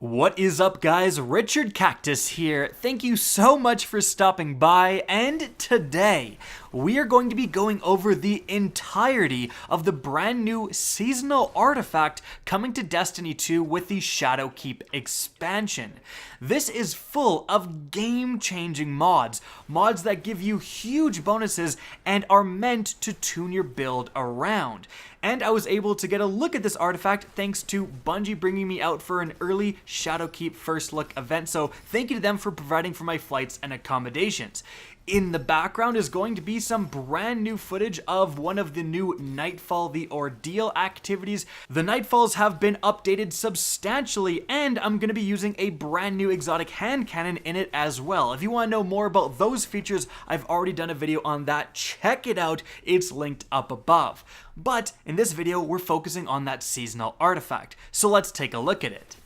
What is up, guys? Richard Cactus here. Thank you so much for stopping by, and today we are going to be going over the entirety of the brand new seasonal artifact coming to Destiny 2 with the Shadowkeep expansion. This is full of game-changing mods that give you huge bonuses and are meant to tune your build around. And I was able to get a look at this artifact thanks to Bungie bringing me out for an early Shadowkeep First Look event, so thank you to them for providing for my flights and accommodations. In the background is going to be some brand new footage of one of the new Nightfall, the Ordeal activities. The Nightfalls have been updated substantially, and I'm going to be using a brand new exotic hand cannon in it as well. If you want to know more about those features, I've already done a video on that. Check it out, it's linked up above. But in this video, we're focusing on that seasonal artifact, so let's take a look at it.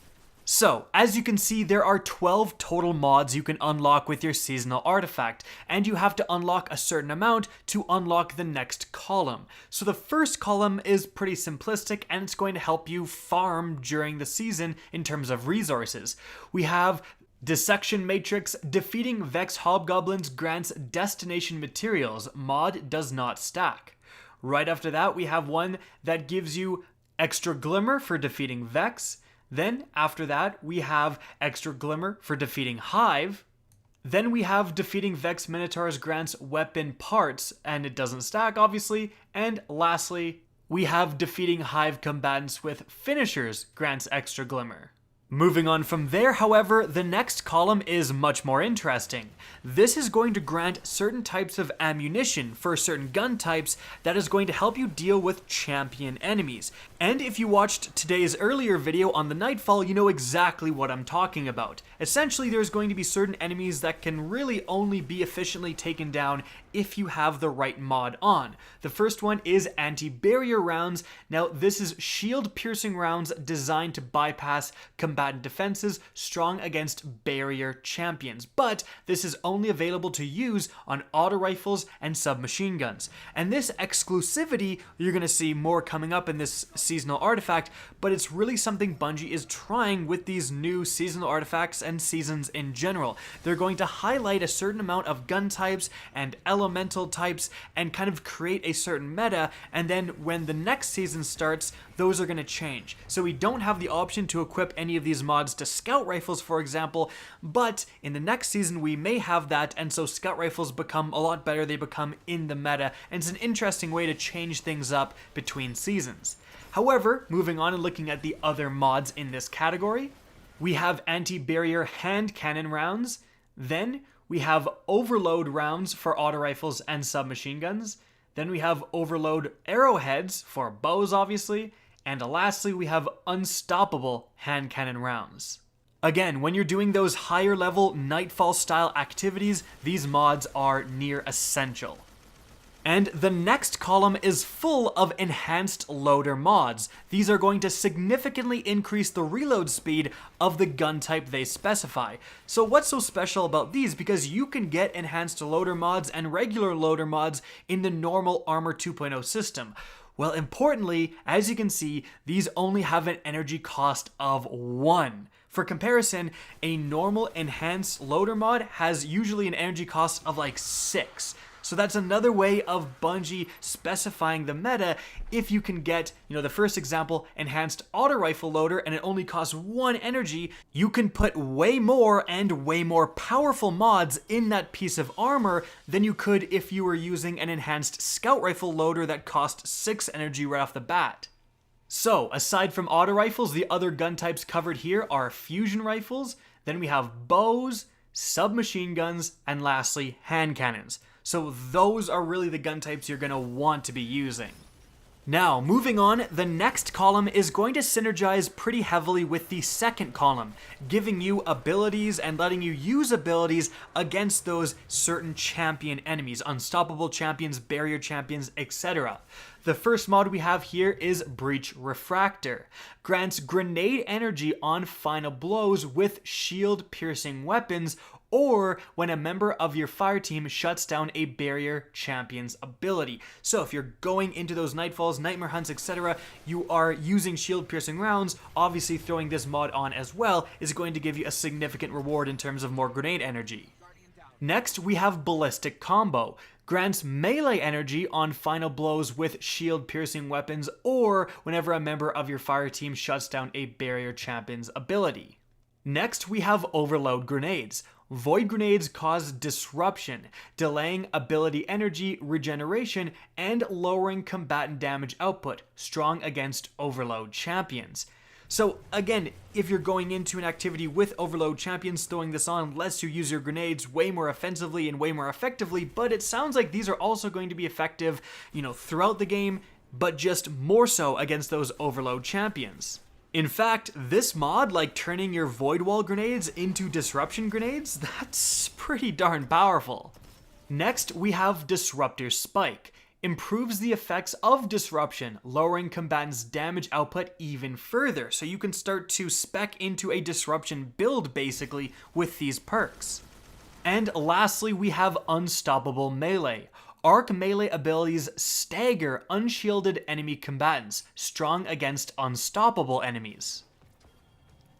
So, as you can see, there are 12 total mods you can unlock with your seasonal artifact, and you have to unlock a certain amount to unlock the next column. So the first column is pretty simplistic, and it's going to help you farm during the season in terms of resources. We have Dissection Matrix. Defeating Vex Hobgoblins grants destination materials. Mod does not stack. Right after that, we have one that gives you extra glimmer for defeating Vex. Then, after that, we have extra glimmer for defeating Hive. Then we have defeating Vex Minotaurs grants weapon parts, and it doesn't stack, obviously. And lastly, we have defeating Hive combatants with finishers grants extra glimmer. Moving on from there, however, the next column is much more interesting. This is going to grant certain types of ammunition for certain gun types that is going to help you deal with champion enemies. And if you watched today's earlier video on the Nightfall, you know exactly what I'm talking about. Essentially, there's going to be certain enemies that can really only be efficiently taken down if you have the right mod on. The first one is anti-barrier rounds. Now, this is shield-piercing rounds designed to bypass combatant defenses strong against barrier champions, but this is only available to use on auto rifles and submachine guns. And this exclusivity, you're going to see more coming up in this seasonal artifact, but it's really something Bungie is trying with these new seasonal artifacts and seasons in general. They're going to highlight a certain amount of gun types and elemental types and kind of create a certain meta, and then when the next season starts, those are going to change. So we don't have the option to equip any of these mods to scout rifles, for example, but in the next season we may have that, and so scout rifles become a lot better. They become in the meta, and it's an interesting way to change things up between seasons. However, moving on and looking at the other mods in this category, we have anti-barrier hand cannon rounds. Then we have overload rounds for auto rifles and submachine guns. Then we have overload arrowheads for bows, obviously. And lastly, we have unstoppable hand cannon rounds. Again, when you're doing those higher level Nightfall style activities, these mods are near essential. And the next column is full of enhanced loader mods. These are going to significantly increase the reload speed of the gun type they specify. So what's so special about these? Because you can get enhanced loader mods and regular loader mods in the normal Armor 2.0 system. Well, importantly, as you can see, these only have an energy cost of 1. For comparison, a normal enhanced loader mod has usually an energy cost of like 6. So that's another way of Bungie specifying the meta. If you can get, the first example, enhanced auto rifle loader, and it only costs 1 energy, you can put way more and way more powerful mods in that piece of armor than you could if you were using an enhanced scout rifle loader that cost 6 energy right off the bat. So, aside from auto rifles, the other gun types covered here are fusion rifles, then we have bows, submachine guns, and lastly, hand cannons. So those are really the gun types you're going to want to be using. Now, moving on, the next column is going to synergize pretty heavily with the second column, giving you abilities and letting you use abilities against those certain champion enemies, unstoppable champions, barrier champions, etc. The first mod we have here is Breach Refractor. Grants grenade energy on final blows with shield-piercing weapons or when a member of your fire team shuts down a barrier champion's ability. So if you're going into those Nightfalls, Nightmare Hunts, etc., you are using shield piercing rounds, obviously throwing this mod on as well is going to give you a significant reward in terms of more grenade energy. Next, we have Ballistic Combo. Grants melee energy on final blows with shield piercing weapons or whenever a member of your fire team shuts down a barrier champion's ability. Next, we have Overload Grenades. Void grenades cause disruption, delaying ability energy regeneration and lowering combatant damage output, strong against overload champions. So again, if you're going into an activity with overload champions, throwing this on lets you use your grenades way more offensively and way more effectively, but it sounds like these are also going to be effective, throughout the game, but just more so against those overload champions. In fact, this mod, like turning your void wall grenades into disruption grenades, that's pretty darn powerful. Next, we have Disruptor Spike. Improves the effects of disruption, lowering combatants' damage output even further, so you can start to spec into a disruption build basically with these perks. And lastly, we have Unstoppable Melee. Arc melee abilities stagger unshielded enemy combatants, strong against unstoppable enemies.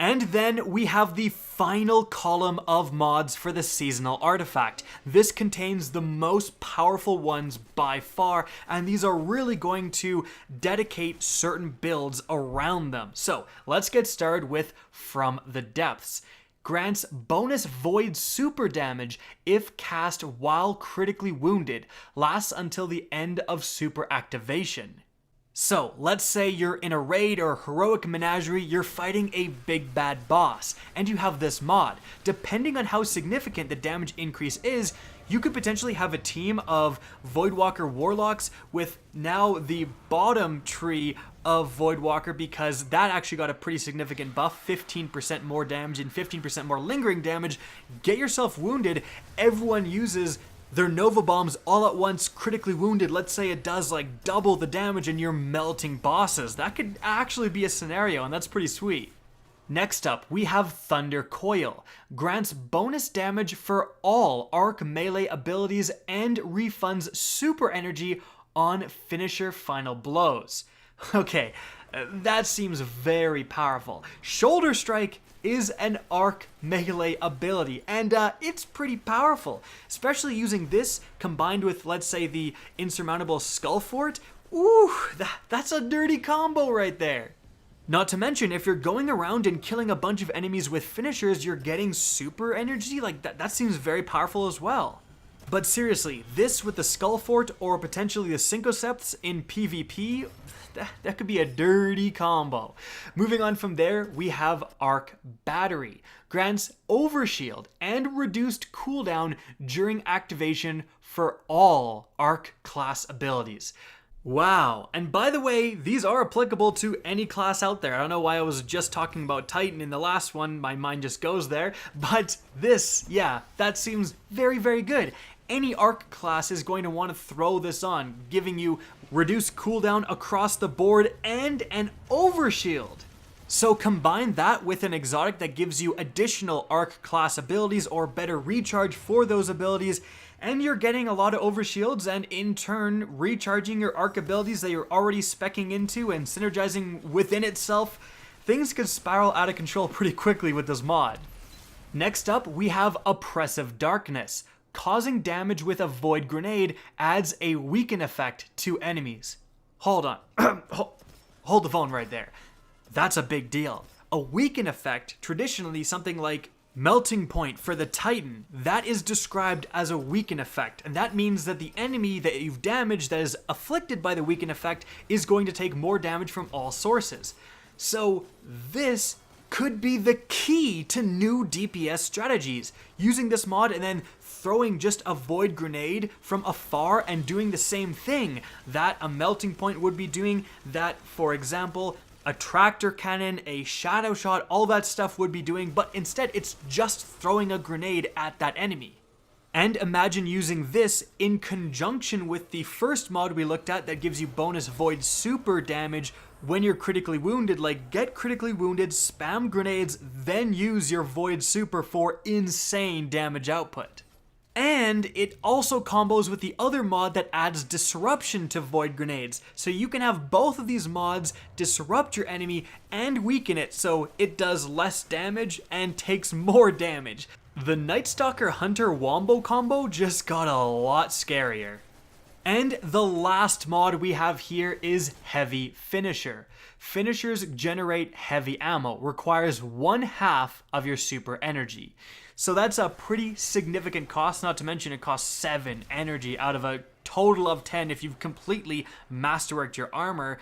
And then we have the final column of mods for the seasonal artifact. This contains the most powerful ones by far, and these are really going to dedicate certain builds around them. So let's get started with From the Depths. Grants bonus void super damage if cast while critically wounded, lasts until the end of super activation. So, let's say you're in a raid or heroic menagerie, you're fighting a big bad boss, and you have this mod. Depending on how significant the damage increase is, you could potentially have a team of Voidwalker Warlocks with now the bottom tree of Voidwalker, because that actually got a pretty significant buff, 15% more damage and 15% more lingering damage. Get yourself wounded, everyone uses their Nova Bombs all at once, critically wounded. Let's say it does like double the damage and you're melting bosses. That could actually be a scenario, and that's pretty sweet. Next up, we have Thunder Coil. Grants bonus damage for all arc melee abilities and refunds super energy on finisher final blows. Okay, that seems very powerful. Shoulder Strike is an arc melee ability, and it's pretty powerful, especially using this combined with, let's say, the insurmountable Skull Fort. Ooh, that's a dirty combo right there. Not to mention, if you're going around and killing a bunch of enemies with finishers, you're getting super energy. Like that seems very powerful as well. But seriously, this with the Skull Fort or potentially the Syncocepts in PvP, that could be a dirty combo. Moving on from there, we have Arc Battery. Grants overshield and reduced cooldown during activation for all Arc class abilities. Wow, and by the way, these are applicable to any class out there. I don't know why I was just talking about Titan in the last one, my mind just goes there, but this, yeah, that seems very, very good. Any arc class is going to want to throw this on, giving you reduced cooldown across the board and an overshield. So combine that with an exotic that gives you additional arc class abilities or better recharge for those abilities, and you're getting a lot of overshields and in turn recharging your arc abilities that you're already speccing into and synergizing within itself. Things could spiral out of control pretty quickly with this mod. Next up, we have Oppressive Darkness. Causing damage with a void grenade adds a weaken effect to enemies. Hold on. Hold the phone right there. That's a big deal. A weaken effect, traditionally something like Melting Point for the Titan, that is described as a weaken effect, and that means that the enemy that you've damaged that is afflicted by the weaken effect is going to take more damage from all sources. So this could be the key to new DPS strategies. Using this mod and then throwing just a void grenade from afar and doing the same thing that a Melting Point would be doing, that, for example, a tractor cannon, a shadow shot, all that stuff would be doing, but instead it's just throwing a grenade at that enemy. And imagine using this in conjunction with the first mod we looked at that gives you bonus void super damage when you're critically wounded, like get critically wounded, spam grenades, then use your Void Super for insane damage output. And it also combos with the other mod that adds disruption to Void Grenades. So you can have both of these mods disrupt your enemy and weaken it so it does less damage and takes more damage. The Night Stalker Hunter Wombo combo just got a lot scarier. And the last mod we have here is Heavy Finisher. Finishers generate heavy ammo, requires 1/2 of your super energy. So that's a pretty significant cost, not to mention it costs 7 energy out of a total of 10 if you've completely masterworked your armor.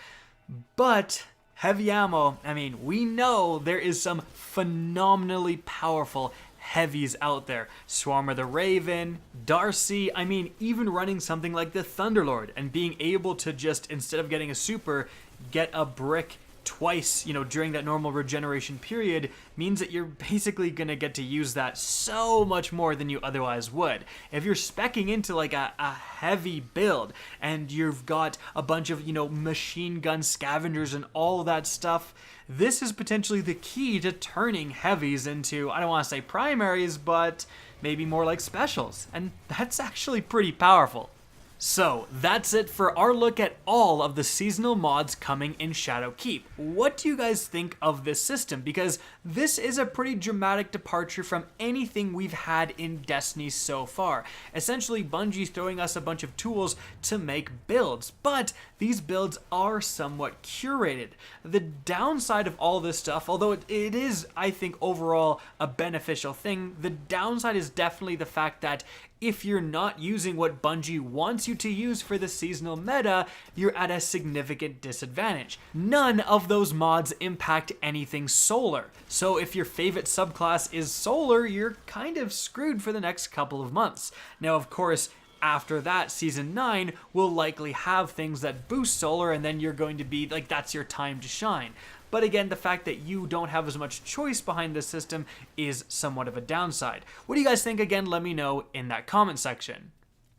But heavy ammo, I mean, we know there is some phenomenally powerful heavies out there. Swarmer the Raven, Darcy, I mean, even running something like the Thunderlord and being able to just, instead of getting a super, get a brick twice, during that normal regeneration period means that you're basically going to get to use that so much more than you otherwise would. If you're speccing into like a heavy build and you've got a bunch of, machine gun scavengers and all of that stuff, this is potentially the key to turning heavies into, I don't want to say primaries, but maybe more like specials. And that's actually pretty powerful. So that's it for our look at all of the seasonal mods coming in Shadowkeep. What do you guys think of this system? Because this is a pretty dramatic departure from anything we've had in Destiny so far. Essentially, Bungie's throwing us a bunch of tools to make builds, but these builds are somewhat curated. The downside of all this stuff, although it is, I think, overall a beneficial thing, the downside is definitely the fact that if you're not using what Bungie wants you to use for the seasonal meta, you're at a significant disadvantage. None of those mods impact anything solar. So if your favorite subclass is solar, you're kind of screwed for the next couple of months. Now, of course, after that, Season 9 will likely have things that boost solar, and then you're going to be like, that's your time to shine. But again, the fact that you don't have as much choice behind this system is somewhat of a downside. What do you guys think? Again, let me know in that comment section.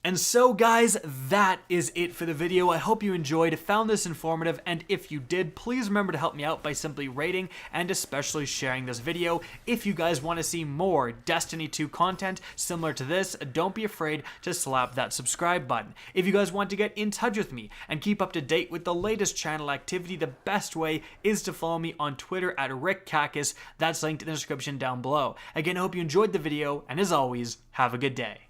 And so guys, that is it for the video. I hope you enjoyed, found this informative, and if you did, please remember to help me out by simply rating and especially sharing this video. If you guys want to see more Destiny 2 content similar to this, don't be afraid to slap that subscribe button. If you guys want to get in touch with me and keep up to date with the latest channel activity, the best way is to follow me on Twitter at @RickKackis. That's linked in the description down below. Again, I hope you enjoyed the video, and as always, have a good day.